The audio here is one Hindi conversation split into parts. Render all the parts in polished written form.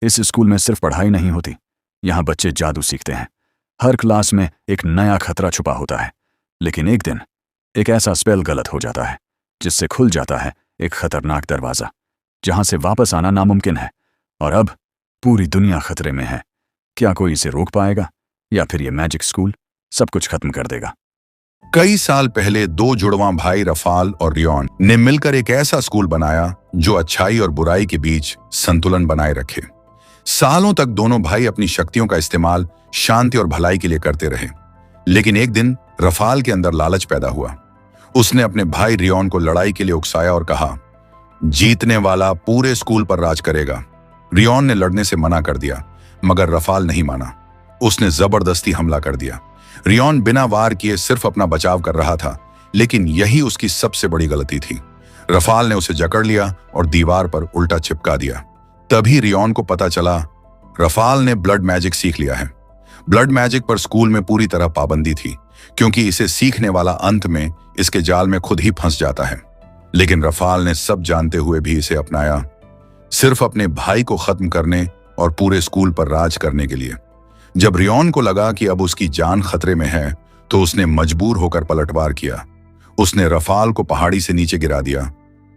इस स्कूल में सिर्फ पढ़ाई नहीं होती, यहाँ बच्चे जादू सीखते हैं। हर क्लास में एक नया खतरा छुपा होता है। लेकिन एक दिन एक ऐसा स्पेल गलत हो जाता है जिससे खुल जाता है एक खतरनाक दरवाज़ा, जहाँ से वापस आना नामुमकिन है। और अब पूरी दुनिया खतरे में है। क्या कोई इसे रोक पाएगा या फिर ये मैजिक स्कूल सब कुछ खत्म कर देगा? कई साल पहले दो जुड़वां भाई रफाल और रियोन ने मिलकर एक ऐसा स्कूल बनाया जो अच्छाई और बुराई के बीच संतुलन बनाए रखे। सालों तक दोनों भाई अपनी शक्तियों का इस्तेमाल शांति और भलाई के लिए करते रहे। लेकिन एक दिन रफाल के अंदर लालच पैदा हुआ। उसने अपने भाई रियोन को लड़ाई के लिए उकसाया और कहा, जीतने वाला पूरे स्कूल पर राज करेगा। रियोन ने लड़ने से मना कर दिया, मगर रफाल नहीं माना। उसने जबरदस्ती हमला कर दिया। रियोन बिना वार किए सिर्फ अपना बचाव कर रहा था, लेकिन यही उसकी सबसे बड़ी गलती थी। रफाल ने उसे जकड़ लिया और दीवार पर उल्टा चिपका दिया। तभी रियोन को पता चला रफाल ने ब्लड मैजिक सीख लिया है। ब्लड मैजिक पर स्कूल में पूरी तरह पाबंदी थी, क्योंकि इसे सीखने वाला अंत में इसके जाल में खुद ही फंस जाता है। लेकिन रफाल ने सब जानते हुए भी इसे अपनाया, सिर्फ अपने भाई को खत्म करने और पूरे स्कूल पर राज करने के लिए। जब रियोन को लगा कि अब उसकी जान खतरे में है, तो उसने मजबूर होकर पलटवार किया। उसने रफाल को पहाड़ी से नीचे गिरा दिया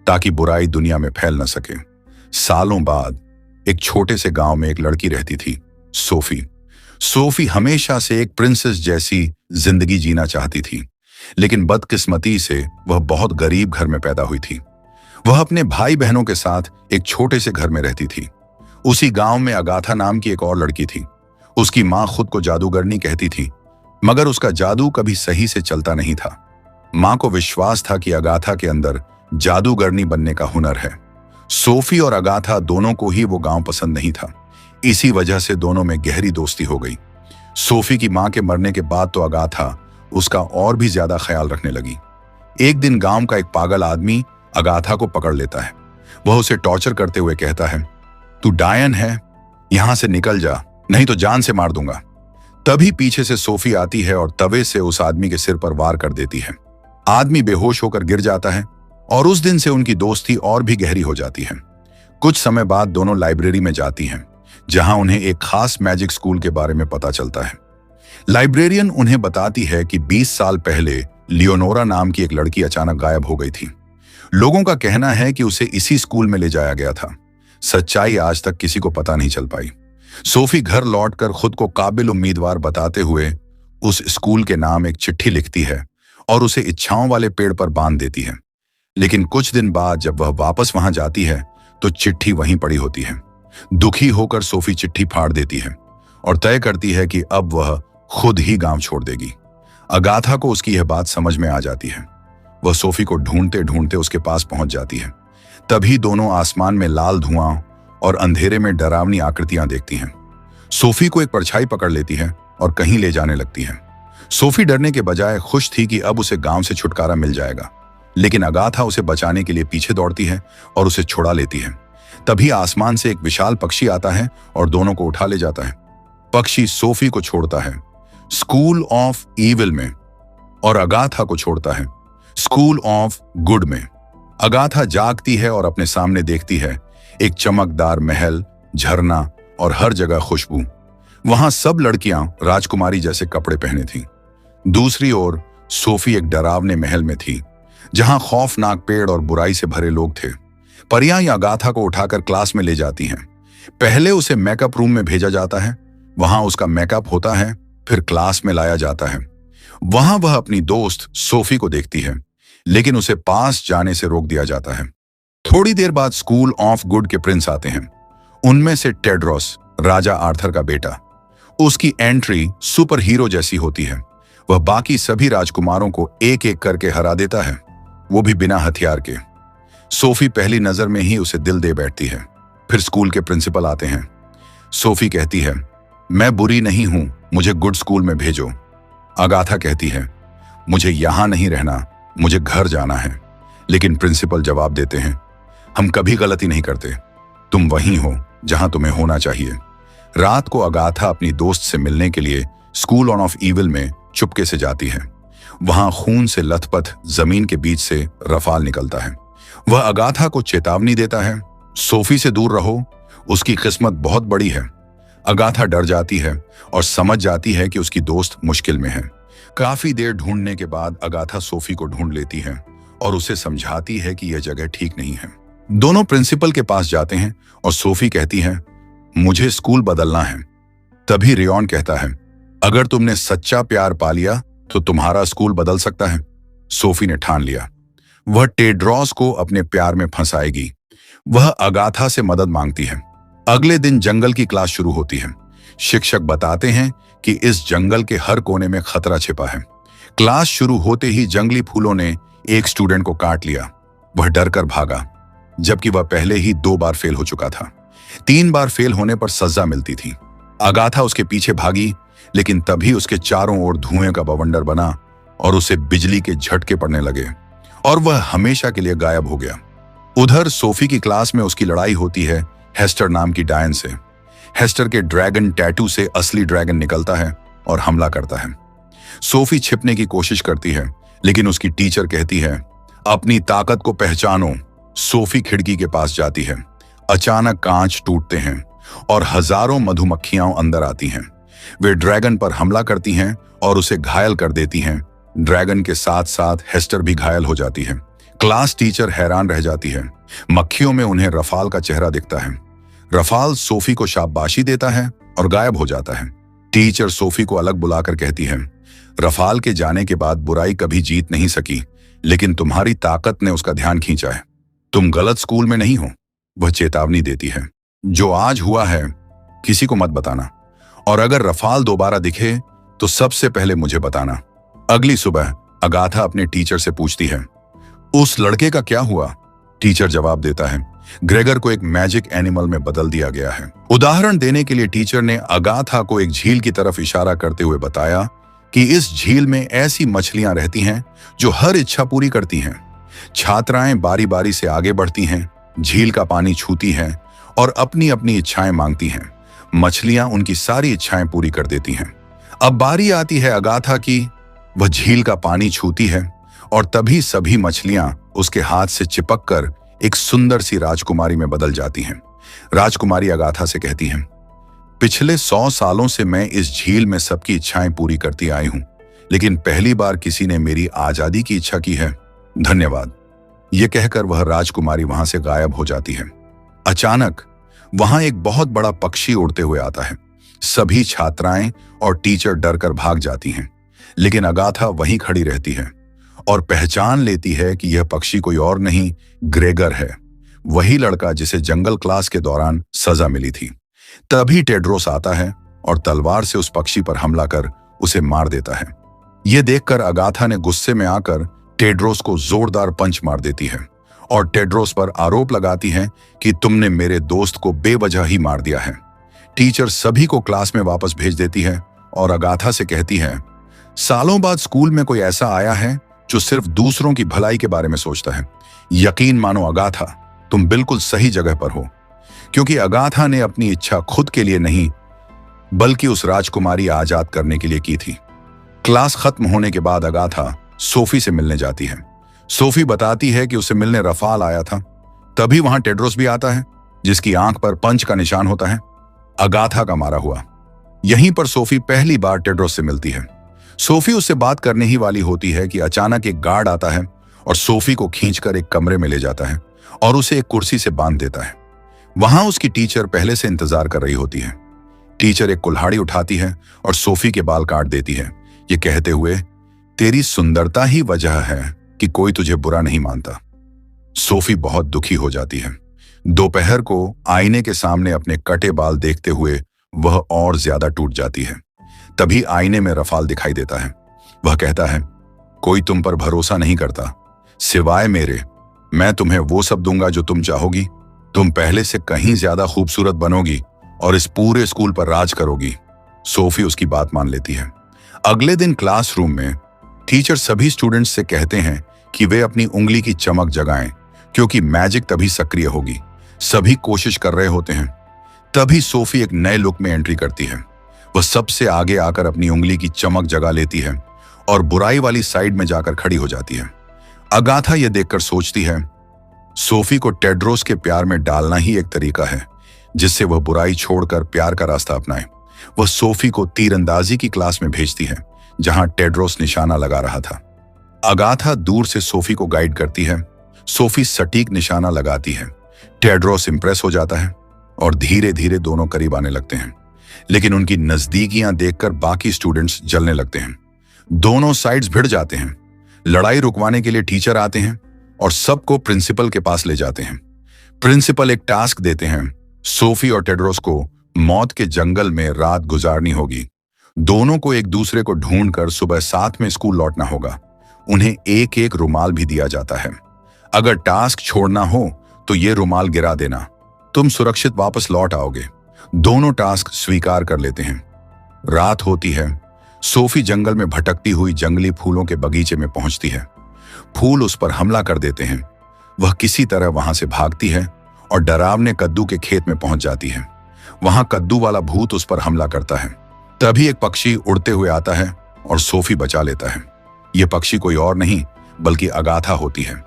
ताकि बुराई दुनिया में फैल न सके। सालों बाद एक छोटे से गांव में एक लड़की रहती थी, सोफी। सोफी हमेशा से एक प्रिंसेस जैसी जिंदगी जीना चाहती थी, लेकिन बदकिस्मती से वह बहुत गरीब घर में पैदा हुई थी। वह अपने भाई बहनों के साथ एक छोटे से घर में रहती थी। उसी गांव में अगाथा नाम की एक और लड़की थी। उसकी मां खुद को जादूगरनी कहती थी, मगर उसका जादू कभी सही से चलता नहीं था। मां को विश्वास था कि अगाथा के अंदर जादूगरनी बनने का हुनर है। सोफी और अगाथा दोनों को ही वो गांव पसंद नहीं था। इसी वजह से दोनों में गहरी दोस्ती हो गई। सोफी की मां के मरने के बाद तो अगाथा उसका और भी ज्यादा ख्याल रखने लगी। एक दिन गांव का एक पागल आदमी अगाथा को पकड़ लेता है। वह उसे टॉर्चर करते हुए कहता है, तू डायन है, यहां से निकल जा, नहीं तो जान से मार दूंगा। तभी पीछे से सोफी आती है और तवे से उस आदमी के सिर पर वार कर देती है। आदमी बेहोश होकर गिर जाता है और उस दिन से उनकी दोस्ती और भी गहरी हो जाती है। कुछ समय बाद दोनों लाइब्रेरी में जाती हैं, जहां उन्हें एक खास मैजिक स्कूल के बारे में पता चलता है। लाइब्रेरियन उन्हें बताती है कि 20 साल पहले लियोनोरा नाम की एक लड़की अचानक गायब हो गई थी। लोगों का कहना है कि उसे इसी स्कूल में ले जाया गया था। सच्चाई आज तक किसी को पता नहीं चल पाई। सोफी घर लौटकर खुद को काबिल उम्मीदवार बताते हुए उस स्कूल के नाम एक चिट्ठी लिखती है और उसे इच्छाओं वाले पेड़ पर बांध देती है। लेकिन कुछ दिन बाद जब वह वापस वहां जाती है तो चिट्ठी वहीं पड़ी होती है। दुखी होकर सोफी चिट्ठी फाड़ देती है और तय करती है कि अब वह खुद ही गांव छोड़ देगी। अगाथा को उसकी यह बात समझ में आ जाती है। वह सोफी को ढूंढते ढूंढते उसके पास पहुंच जाती है। तभी दोनों आसमान में लाल धुआं और अंधेरे में डरावनी आकृतियां देखती हैं। सोफी को एक परछाई पकड़ लेती है और कहीं ले जाने लगती है। सोफी डरने के बजाय खुश थी कि अब उसे गांव से छुटकारा मिल जाएगा। लेकिन अगाथा उसे बचाने के लिए पीछे दौड़ती है और उसे छुड़ा लेती है। तभी आसमान से एक विशाल पक्षी आता है और दोनों को उठा ले जाता है। पक्षी सोफी को छोड़ता है स्कूल ऑफ ईविल में और अगाथा को छोड़ता है स्कूल ऑफ गुड में। अगाथा जागती है और अपने सामने देखती है एक चमकदार महल, झरना और हर जगह खुशबू। वहां सब लड़कियां राजकुमारी जैसे कपड़े पहने थीं। दूसरी ओर सोफी एक डरावने महल में थी, जहां खौफनाक पेड़ और बुराई से भरे लोग थे। परियां अगाथा को उठाकर क्लास में ले जाती हैं। पहले उसे मेकअप रूम में भेजा जाता है, वहां उसका मेकअप होता है, फिर क्लास में लाया जाता है। वहां वह अपनी दोस्त सोफी को देखती है, लेकिन उसे पास जाने से रोक दिया जाता है। थोड़ी देर बाद स्कूल ऑफ गुड के प्रिंस आते हैं। उनमें से टेड्रोस, राजा आर्थर का बेटा। उसकी एंट्री सुपर हीरो जैसी होती है। वह बाकी सभी राजकुमारों को एक एक करके हरा देता है, वो भी बिना हथियार के। सोफी पहली नजर में ही उसे दिल दे बैठती है। फिर स्कूल के प्रिंसिपल आते हैं। सोफी कहती है, मैं बुरी नहीं हूं, मुझे गुड स्कूल में भेजो। अगाथा कहती है, मुझे यहां नहीं रहना, मुझे घर जाना है। लेकिन प्रिंसिपल जवाब देते हैं, हम कभी गलती नहीं करते, तुम वहीं हो जहां तुम्हें होना चाहिए। रात को अगाथा अपनी दोस्त से मिलने के लिए स्कूल ऑफ ईविल में चुपके से जाती है। वहां खून से लथपथ जमीन के बीच से रफाल निकलता है। वह अगाथा को चेतावनी देता है, सोफी से दूर रहो, उसकी किस्मत बहुत बड़ी है। अगाथा डर जाती है और समझ जाती है कि उसकी दोस्त मुश्किल में है। काफी देर ढूंढने के बाद अगाथा सोफी को ढूंढ लेती है और उसे समझाती है कि यह जगह ठीक नहीं है। दोनों प्रिंसिपल के पास जाते हैं और सोफी कहती है, मुझे स्कूल बदलना है। तभी रेयॉन कहता है, अगर तुमने सच्चा प्यार पा लिया तो तुम्हारा स्कूल बदल सकता है। सोफी ने ठान लिया, वह टेड्रोस को अपने प्यार में फंसाएगी। वह अगाथा से मदद मांगती है। अगले दिन जंगल की क्लास शुरू होती है। शिक्षक बताते हैं कि इस जंगल के हर कोने में खतरा छिपा है। क्लास शुरू होते ही जंगली फूलों ने एक स्टूडेंट को काट लिया। वह डर कर भागा, जबकि वह पहले ही 2 बार फेल हो चुका था। 3 बार फेल होने पर सजा मिलती थी। अगाथा उसके पीछे भागी, लेकिन तभी उसके चारों ओर धुएं का बवंडर बना और उसे बिजली के झटके पड़ने लगे और वह हमेशा के लिए गायब हो गया। उधर सोफी की क्लास में उसकी लड़ाई होती है हेस्टर नाम की डायन से। हेस्टर के ड्रैगन टैटू से असली ड्रैगन निकलता है और हमला करता है। सोफी छिपने की कोशिश करती है, लेकिन उसकी टीचर कहती है, अपनी ताकत को पहचानो। सोफी खिड़की के पास जाती है। अचानक कांच टूटते हैं और हजारों मधुमक्खियां अंदर आती हैं। वे ड्रैगन पर हमला करती हैं और उसे घायल कर देती हैं। ड्रैगन के साथ साथ हेस्टर भी घायल हो जाती है। क्लास टीचर हैरान रह जाती है। मक्खियों में उन्हें रफाल का चेहरा दिखता है। रफाल सोफी को शाबाशी देता है और गायब हो जाता है। टीचर सोफी को अलग बुलाकर कहती है, रफाल के जाने के बाद बुराई कभी जीत नहीं सकी, लेकिन तुम्हारी ताकत ने उसका ध्यान खींचा है। तुम गलत स्कूल में नहीं हो। वह चेतावनी देती है, जो आज हुआ है किसी को मत बताना, और अगर रफाल दोबारा दिखे तो सबसे पहले मुझे बताना। अगली सुबह अगाथा अपने टीचर से पूछती है, उस लड़के का क्या हुआ? टीचर जवाब देता है, ग्रेगर को एक मैजिक एनिमल में बदल दिया गया है। उदाहरण देने के लिए टीचर ने अगाथा को एक झील की तरफ इशारा करते हुए बताया कि इस झील में ऐसी मछलियां रहती हैं जो हर इच्छा पूरी करती हैं। छात्राएं बारी बारी से आगे बढ़ती हैं, झील का पानी छूती हैं और अपनी अपनी इच्छाएं मांगती हैं। मछलियां उनकी सारी इच्छाएं पूरी कर देती हैं। अब बारी आती है अगाथा की। वह झील का पानी छूती है और तभी सभी मछलियां उसके हाथ से चिपककर एक सुंदर सी राजकुमारी में बदल जाती हैं। राजकुमारी अगाथा से कहती हैं, पिछले 100 सालों से मैं इस झील में सबकी इच्छाएं पूरी करती आई हूं, लेकिन पहली बार किसी ने मेरी आजादी की इच्छा की है। धन्यवाद। यह कहकर वह राजकुमारी वहां से गायब हो जाती है। अचानक वहां एक बहुत बड़ा पक्षी उड़ते हुए आता है। सभी छात्राएं और टीचर डरकर भाग जाती हैं, लेकिन अगाथा वहीं खड़ी रहती है और पहचान लेती है कि यह पक्षी कोई और नहीं, ग्रेगर है, वही लड़का जिसे जंगल क्लास के दौरान सजा मिली थी। तभी टेड्रोस आता है और तलवार से उस पक्षी पर हमला कर उसे मार देता है। यह देखकर अगाथा ने गुस्से में आकर टेड्रोस को जोरदार पंच मार देती है और टेड्रोस पर आरोप लगाती है कि तुमने मेरे दोस्त को बेवजह ही मार दिया है। टीचर सभी को क्लास में वापस भेज देती है और अगाथा से कहती है, सालों बाद स्कूल में कोई ऐसा आया है जो सिर्फ दूसरों की भलाई के बारे में सोचता है। यकीन मानो अगाथा, तुम बिल्कुल सही जगह पर हो, क्योंकि अगाथा ने अपनी इच्छा खुद के लिए नहीं बल्कि उस राजकुमारी आजाद करने के लिए की थी। क्लास खत्म होने के बाद अगाथा सोफी से मिलने जाती है। सोफी बताती है कि उसे मिलने रफाल आया था। तभी वहां टेड्रोस भी आता है, जिसकी आंख पर पंच का निशान होता है, अगाथा का मारा हुआ। यहीं पर सोफी पहली बार टेड्रोस से मिलती है। सोफी उससे बात करने ही वाली होती है कि अचानक एक गार्ड आता है और सोफी को खींचकर एक कमरे में ले जाता है और उसे एक कुर्सी से बांध देता है। वहां उसकी टीचर पहले से इंतजार कर रही होती है। टीचर एक कुल्हाड़ी उठाती है और सोफी के बाल काट देती है, ये कहते हुए, तेरी सुंदरता ही वजह है कि कोई तुझे बुरा नहीं मानता। सोफी बहुत दुखी हो जाती है। दोपहर को आईने के सामने अपने कटे बाल देखते हुए वह और ज्यादा टूट जाती है। तभी आईने में रफाल दिखाई देता है। वह कहता है, कोई तुम पर भरोसा नहीं करता सिवाय मेरे। मैं तुम्हें वो सब दूंगा जो तुम चाहोगी। तुम पहले से कहीं ज्यादा खूबसूरत बनोगी और इस पूरे स्कूल पर राज करोगी। सोफी उसकी बात मान लेती है। अगले दिन क्लासरूम में टीचर सभी स्टूडेंट्स से कहते हैं कि वे अपनी उंगली की चमक जगाएं, क्योंकि मैजिक तभी सक्रिय होगी। सभी कोशिश कर रहे होते हैं। तभी सोफी एक नए लुक में एंट्री करती है। वह सबसे आगे आकर अपनी उंगली की चमक जगा लेती है और बुराई वाली साइड में जाकर खड़ी हो जाती है। अगाथा यह देखकर सोचती है, सोफी को टेड्रोस के प्यार में डालना ही एक तरीका है, जिससे वह बुराई छोड़कर प्यार का रास्ता अपनाए। वह सोफी को तीरंदाजी की क्लास में भेजती है, जहां टेड्रोस निशाना लगा रहा था। अगाथा दूर से सोफी को गाइड करती है। सोफी सटीक निशाना लगाती है। टेड्रोस इंप्रेस हो जाता है और धीरे धीरे दोनों करीब आने लगते हैं, लेकिन उनकी नजदीकियां देखकर बाकी स्टूडेंट्स जलने लगते हैं। दोनों साइड्स भिड़ जाते हैं। लड़ाई रुकवाने के लिए टीचर आते हैं और सबको प्रिंसिपल के पास ले जाते हैं। प्रिंसिपल एक टास्क देते हैं, सोफी और टेड्रोस को मौत के जंगल में रात गुजारनी होगी। दोनों को एक दूसरे को ढूंढकर सुबह 7 में स्कूल लौटना होगा। उन्हें एक एक रुमाल भी दिया जाता है। अगर टास्क छोड़ना हो तो ये रुमाल गिरा देना, तुम सुरक्षित वापस लौट आओगे। दोनों टास्क स्वीकार कर लेते हैं। रात होती है। सोफी जंगल में भटकती हुई जंगली फूलों के बगीचे में पहुंचती है। फूल उस पर हमला कर देते हैं। वह किसी तरह वहां से भागती है और डरावने कद्दू के खेत में पहुंच जाती है। वहां कद्दू वाला भूत उस पर हमला करता है। तभी एक पक्षी उड़ते हुए आता है और सोफी बचा लेता है। यह पक्षी कोई और नहीं बल्कि अगाथा होती है।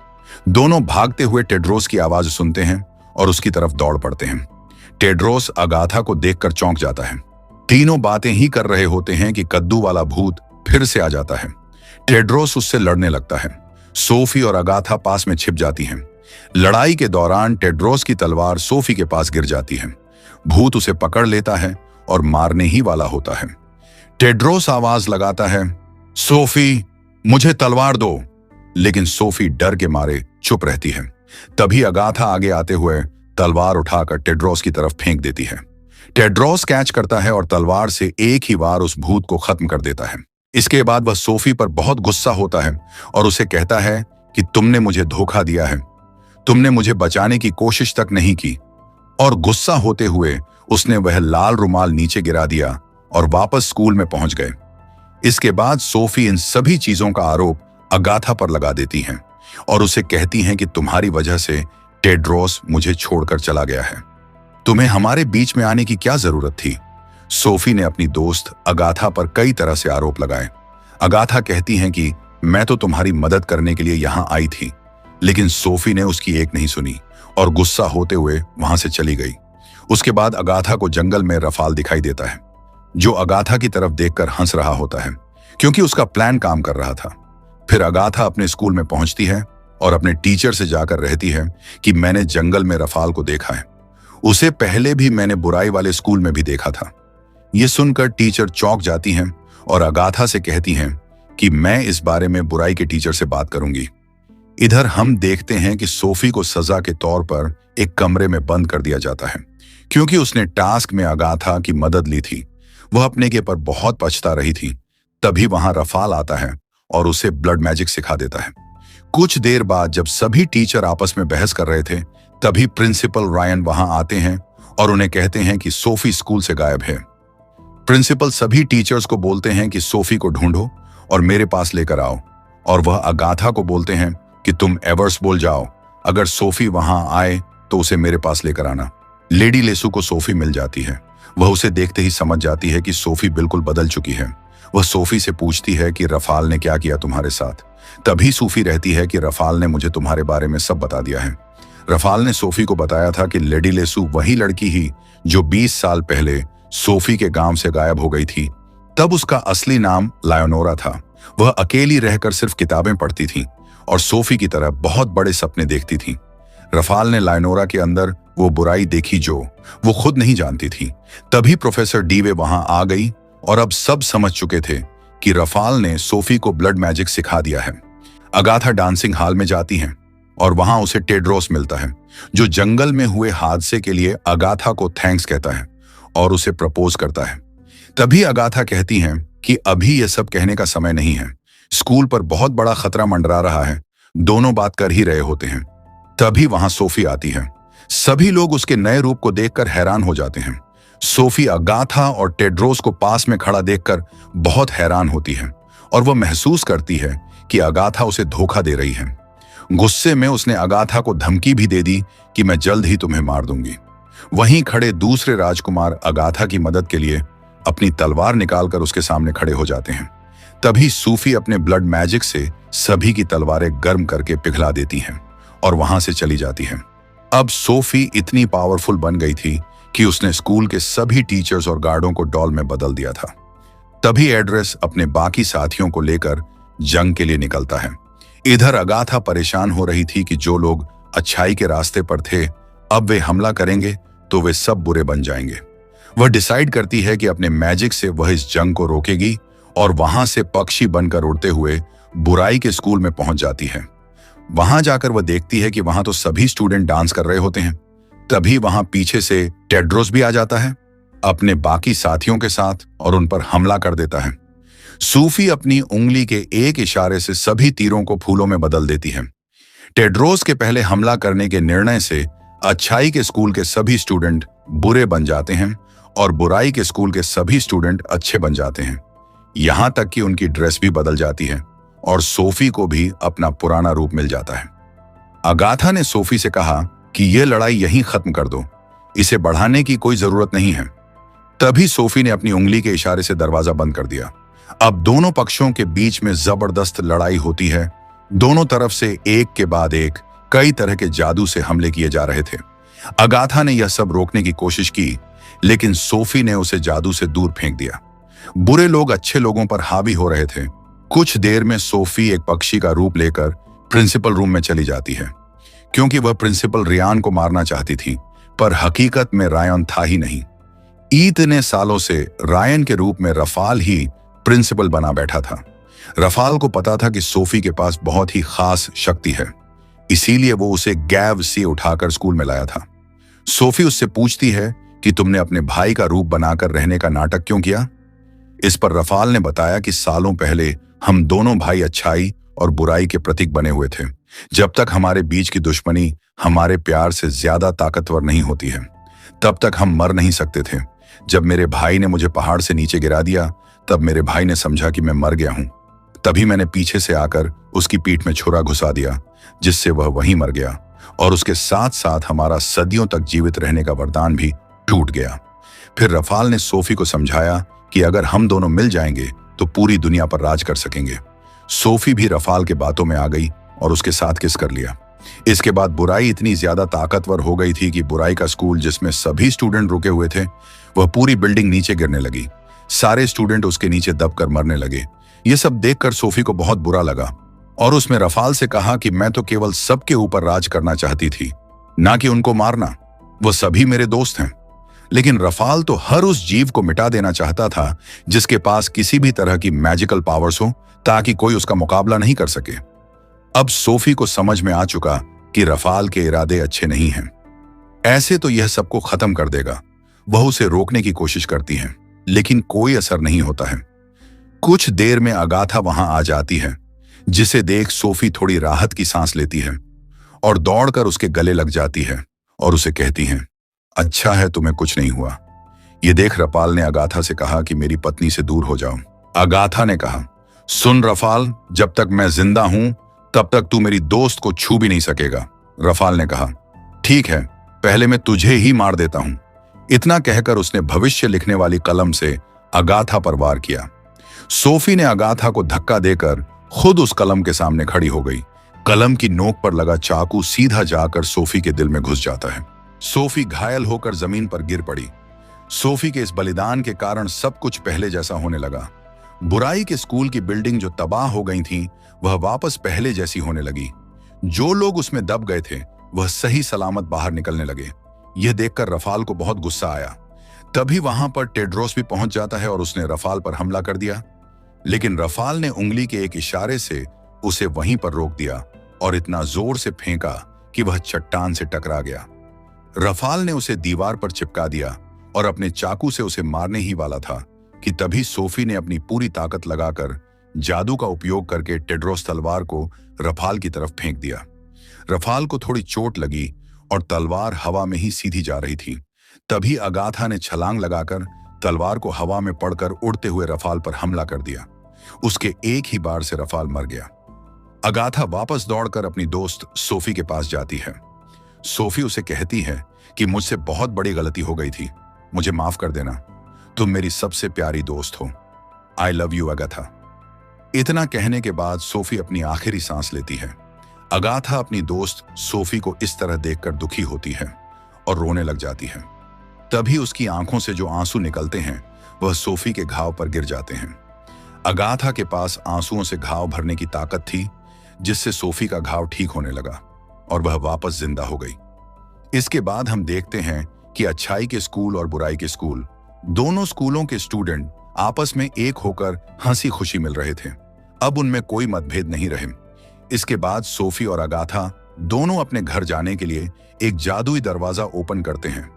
दोनों भागते हुए टेड्रोस की आवाज सुनते हैं और उसकी तरफ दौड़ पड़ते हैं। टेड्रोस अगाथा को देखकर चौंक जाता है। तीनों बातें ही कर रहे होते हैं कि कद्दू वाला भूत फिर से आ जाता है। टेड्रोस उससे लड़ने लगता है। सोफी और अगाथा पास में छिप जाती हैं। लड़ाई के दौरान टेड्रोस की तलवार सोफी के पास गिर जाती है। भूत उसे पकड़ लेता है और मारने ही वाला होता है। टेड्रोस आवाज लगाता है, सोफी मुझे तलवार दो, लेकिन सोफी डर के मारे चुप रहती है। तभी अगाथा आगे आते हुए तलवार उठाकर टेड्रोस की तरफ फेंक देती है। टेड्रोस कैच करता है और तलवार से एक ही बार उस भूत को खत्म कर देता है। इसके बाद वह सोफी पर बहुत गुस्सा होता है और उसे कहता है कि तुमने मुझे धोखा दिया है, तुमने मुझे बचाने की कोशिश तक नहीं की। और गुस्सा होते हुए उसने वह लाल रुमाल नीचे गिरा दिया और वापस स्कूल में पहुंच गए। इसके बाद सोफी इन सभी चीजों का आरोप अगाथा पर लगा देती हैं और उसे कहती हैं कि तुम्हारी वजह से टेड्रोस मुझे छोड़कर चला गया है। तुम्हें हमारे बीच में आने की क्या जरूरत थी? सोफी ने अपनी दोस्त अगाथा पर कई तरह से आरोप लगाए। अगाथा कहती हैं कि मैं तो तुम्हारी मदद करने के लिए यहां आई थी, लेकिन सोफी ने उसकी एक नहीं सुनी और गुस्सा होते हुए वहां से चली गई। उसके बाद अगाथा को जंगल में रफाल दिखाई देता है, जो अगाथा की तरफ देखकर हंस रहा होता है, क्योंकि उसका प्लान काम कर रहा था। फिर अगाथा अपने स्कूल में पहुंचती है और अपने टीचर से जाकर रहती है कि मैंने जंगल में रफाल को देखा है। उसे पहले भी मैंने बुराई वाले स्कूल में भी देखा था। ये सुनकर टीचर चौंक जाती हैं और अगाथा से कहती हैं कि मैं इस बारे में बुराई के टीचर से बात करूंगी। इधर हम देखते हैं कि सोफी को सजा के तौर पर एक कमरे में बंद कर दिया जाता है, क्योंकि उसने टास्क में अगाथा की मदद ली थी। वह अपने के पर बहुत पछता रही थी। तभी वहां रफाल आता है और उसे ब्लड मैजिक सिखा देता है। कुछ देर बाद जब सभी टीचर आपस में बहस कर रहे थे, तभी प्रिंसिपल रायन वहां आते हैं और उन्हें कहते हैं कि सोफी स्कूल से गायब है। प्रिंसिपल सभी टीचर्स को बोलते हैं कि सोफी को ढूंढो और मेरे पास लेकर आओ, और वह अगाथा को बोलते हैं कि तुम एवर्स बोल जाओ, अगर सोफी वहां आए तो उसे मेरे पास लेकर आना। लेडी लेसू को सोफी मिल जाती है। वह उसे देखते ही समझ जाती है कि सोफी बिल्कुल बदल चुकी है। वह सोफी से पूछती है कि रफाल ने क्या किया तुम्हारे साथ। तभी सोफी रहती है कि रफाल ने मुझे तुम्हारे बारे में सब बता दिया है। रफाल ने सोफी को बताया था कि लेडी लेसू वही लड़की ही जो 20 साल पहले सोफी के गांव से गायब हो गई थी। तब उसका असली नाम लायोनोरा था। वह अकेली रहकर सिर्फ किताबें पढ़ती थी और सोफी की तरह बहुत बड़े सपने देखती थी। रफाल ने लायोनोरा के अंदर वो बुराई देखी जो वो खुद नहीं जानती थी। तभी प्रोफेसर डीवे वहां आ गई और अब सब समझ चुके थे कि रफाल ने सोफी को ब्लड मैजिक सिखा दिया है। अगाथा डांसिंग हॉल में जाती हैं और वहां उसे टेड्रोस मिलता है, जो जंगल में हुए हादसे के लिए अगाथा को थैंक्स कहता है और उसे प्रपोज करता है। तभी अगाथा कहती हैं कि अभी यह सब कहने का समय नहीं है, स्कूल पर बहुत बड़ा खतरा मंडरा रहा है। दोनों बात कर ही रहे होते हैं। तभी वहां सोफी आती है। सभी लोग उसके नए रूप को देखकर हैरान हो जाते हैं। सोफी अगाथा और टेड्रोस को पास में खड़ा देखकर बहुत हैरान होती है और वह महसूस करती है कि अगाथा उसे धोखा दे रही है। गुस्से में उसने अगाथा को धमकी भी दे दी कि मैं जल्द ही तुम्हें मार दूंगी। वहीं खड़े दूसरे राजकुमार अगाथा की मदद के लिए अपनी तलवार निकालकर उसके सामने खड़े हो जाते हैं। तभी सूफी अपने ब्लड मैजिक से सभी की तलवारें गर्म करके पिघला देती हैं और वहां से चली जाती है। अब सोफी इतनी पावरफुल बन गई थी कि उसने स्कूल के सभी टीचर्स और गार्डों को डॉल में बदल दिया था। तभी एड्रेस अपने बाकी साथियों को लेकर जंग के लिए निकलता है। इधर अगाथा परेशान हो रही थी कि जो लोग अच्छाई के रास्ते पर थे, अब वे हमला करेंगे तो वे सब बुरे बन जाएंगे। वह डिसाइड करती है कि अपने मैजिक से वह इस जंग को रोकेगी और वहां से पक्षी बनकर उड़ते हुए बुराई के स्कूल में पहुंच जाती है। वहां जाकर वह देखती है कि वहां तो सभी स्टूडेंट डांस कर रहे होते हैं। तभी वहां पीछे से टेड्रोस भी आ जाता है अपने बाकी साथियों के साथ और उन पर हमला कर देता है। सूफी अपनी उंगली के एक इशारे से सभी तीरों को फूलों में बदल देती है। टेड्रोस के पहले हमला करने के निर्णय से अच्छाई के स्कूल के सभी स्टूडेंट बुरे बन जाते हैं और बुराई के स्कूल के सभी स्टूडेंट अच्छे बन जाते हैं। यहां तक कि उनकी ड्रेस भी बदल जाती है और सोफी को भी अपना पुराना रूप मिल जाता है। अगाथा ने सोफी से कहा कि यह लड़ाई यहीं खत्म कर दो, इसे बढ़ाने की कोई जरूरत नहीं है। तभी सोफी ने अपनी उंगली के इशारे से दरवाजा बंद कर दिया। अब दोनों पक्षों के बीच में जबरदस्त लड़ाई होती है। दोनों तरफ से एक के बाद एक कई तरह के जादू से हमले किए जा रहे थे। अगाथा ने यह सब रोकने की कोशिश की, लेकिन सोफी ने उसे जादू से दूर फेंक दिया। बुरे लोग अच्छे लोगों पर हावी हो रहे थे। कुछ देर में सोफी एक पक्षी का रूप लेकर प्रिंसिपल रूम में चली जाती है, क्योंकि वह प्रिंसिपल रियान को मारना चाहती थी, पर हकीकत में रायन था ही नहीं। इतने सालों से रायन के रूप में रफाल ही प्रिंसिपल बना बैठा था। रफाल को पता था कि सोफी के पास बहुत ही खास शक्ति है, इसीलिए वो उसे गैव से उठाकर स्कूल में लाया था। सोफी उससे पूछती है कि तुमने अपने भाई का रूप बनाकर रहने का नाटक क्यों किया? इस पर रफाल ने बताया कि सालों पहले हम दोनों भाई अच्छाई और बुराई के प्रतीक बने हुए थे। जब तक हमारे बीच की दुश्मनी हमारे प्यार से ज्यादा ताकतवर नहीं होती है, तब तक हम मर नहीं सकते थे। जब मेरे भाई ने मुझे पहाड़ से नीचे गिरा दिया, तब मेरे भाई ने समझा कि मैं मर गया हूं। तभी मैंने पीछे से आकर उसकी पीठ में छुरा घुसा दिया, जिससे वह वहीं मर गया और उसके साथ साथ हमारा सदियों तक जीवित रहने का वरदान भी टूट गया। फिर रफाल ने सोफी को समझाया कि अगर हम दोनों मिल जाएंगे तो पूरी दुनिया पर राज कर सकेंगे। सोफी भी रफाल के बातों में आ गई और उसके साथ किस कर लिया। इसके बाद बुराई इतनी ज्यादा ताकतवर हो गई थी कि बुराई का स्कूल जिसमें सभी स्टूडेंट रुके हुए थे, वह पूरी बिल्डिंग नीचे गिरने लगी। सारे स्टूडेंट उसके नीचे दबकर मरने लगे। ये सब देखकर सोफी को बहुत बुरा लगा और उसने रफाल से कहा कि मैं तो केवल सबके ऊपर राज करना चाहती थी, ना कि उनको मारना। वो सभी मेरे दोस्त हैं। लेकिन रफाल तो हर उस जीव को मिटा देना चाहता था जिसके पास किसी भी तरह की मैजिकल पावर्स हो, ताकि कोई उसका मुकाबला नहीं कर सके। अब सोफी को समझ में आ चुका कि रफाल के इरादे अच्छे नहीं हैं। ऐसे तो यह सबको खत्म कर देगा। वह उसे रोकने की कोशिश करती है, लेकिन कोई असर नहीं होता है। कुछ देर में अगाथा वहां आ जाती है, जिसे देख सोफी थोड़ी राहत की सांस लेती है और दौड़कर उसके गले लग जाती है और उसे कहती है, अच्छा है तुम्हें कुछ नहीं हुआ। यह देख रफाल ने अगाथा से कहा कि मेरी पत्नी से दूर हो जाओ। अगाथा ने कहा, सुन रफाल, जब तक मैं जिंदा हूं तब तक तू मेरी दोस्त को छू भी नहीं सकेगा। रफाल ने कहा, ठीक है, पहले मैं तुझे ही मार देता हूं। इतना कहकर उसने भविष्य लिखने वाली कलम से अगाथा पर वार किया। सोफी ने अगाथा को धक्का देकर खुद उस कलम के सामने खड़ी हो गई। कलम की नोक पर लगा चाकू सीधा जाकर सोफी के दिल में घुस जाता है। सोफी घायल होकर जमीन पर गिर पड़ी। सोफी के इस बलिदान के कारण सब कुछ पहले जैसा होने लगा। बुराई के स्कूल की बिल्डिंग जो तबाह हो गई थी, वह वापस पहले जैसी होने लगी। जो लोग उसमें दब गए थे, वह सही सलामत बाहर निकलने लगे। यह देखकर रफाल को बहुत गुस्सा आया। तभी वहां पर टेड्रोस भी पहुंच जाता है और उसने रफाल पर हमला कर दिया। लेकिन रफाल ने उंगली के एक इशारे से उसे वहीं पर रोक दिया और इतना जोर से फेंका कि वह चट्टान से टकरा गया। रफाल ने उसे दीवार पर चिपका दिया और अपने चाकू से उसे मारने ही वाला था कि तभी सोफी ने अपनी पूरी ताकत लगाकर जादू का उपयोग करके टेड्रोस तलवार को रफाल की तरफ फेंक दिया। रफाल को थोड़ी चोट लगी और तलवार हवा में ही सीधी जा रही थी। तभी अगाथा ने छलांग लगाकर तलवार को हवा में पड़कर उड़ते हुए रफाल पर हमला कर दिया। उसके एक ही बार से रफाल मर गया। अगाथा वापस दौड़कर अपनी दोस्त सोफी के पास जाती है। सोफी उसे कहती है कि मुझसे बहुत बड़ी गलती हो गई थी, मुझे माफ कर देना, तुम मेरी सबसे प्यारी दोस्त हो। I love you Agatha. इतना कहने के बाद सोफी अपनी आखिरी सांस लेती है। अगाथा अपनी दोस्त सोफी को इस तरह देखकर दुखी होती है और रोने लग जाती है। तभी उसकी आंखों से जो आंसू निकलते हैं वह सोफी के घाव पर गिर जाते हैं। अगाथा के पास आंसुओं से घाव भरने की ताकत थी, जिससे सोफी का घाव ठीक होने लगा और वह वापस जिंदा हो गई। इसके बाद हम देखते हैं कि अच्छाई के स्कूल और बुराई के स्कूल, दोनों स्कूलों के स्टूडेंट आपस में एक होकर हंसी खुशी मिल रहे थे। अब उनमें कोई मतभेद नहीं रहे। इसके बाद सोफी और अगाथा दोनों अपने घर जाने के लिए एक जादुई दरवाजा ओपन करते हैं।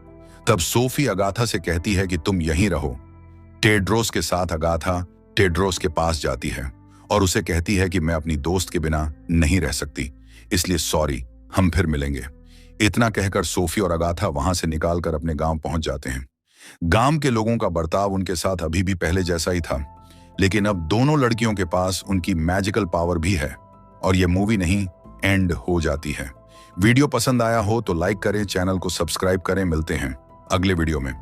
तब सोफी अगाथा से कहती है कि तुम यहीं रहो। टेड्रोस के साथ अगाथा टेड्रोस के पास जाती है और उसे कहती है कि मैं अपनी दोस्त के बिना नहीं रह सकती, इसलिए सॉरी, हम फिर मिलेंगे। इतना कहकर सोफी और अगाथा वहां से निकालकर अपने गांव पहुंच जाते हैं। गांव के लोगों का बर्ताव उनके साथ अभी भी पहले जैसा ही था, लेकिन अब दोनों लड़कियों के पास उनकी मैजिकल पावर भी है और यह मूवी नहीं एंड हो जाती है। वीडियो पसंद आया हो तो लाइक करें, चैनल को सब्सक्राइब करें। मिलते हैं अगले वीडियो में।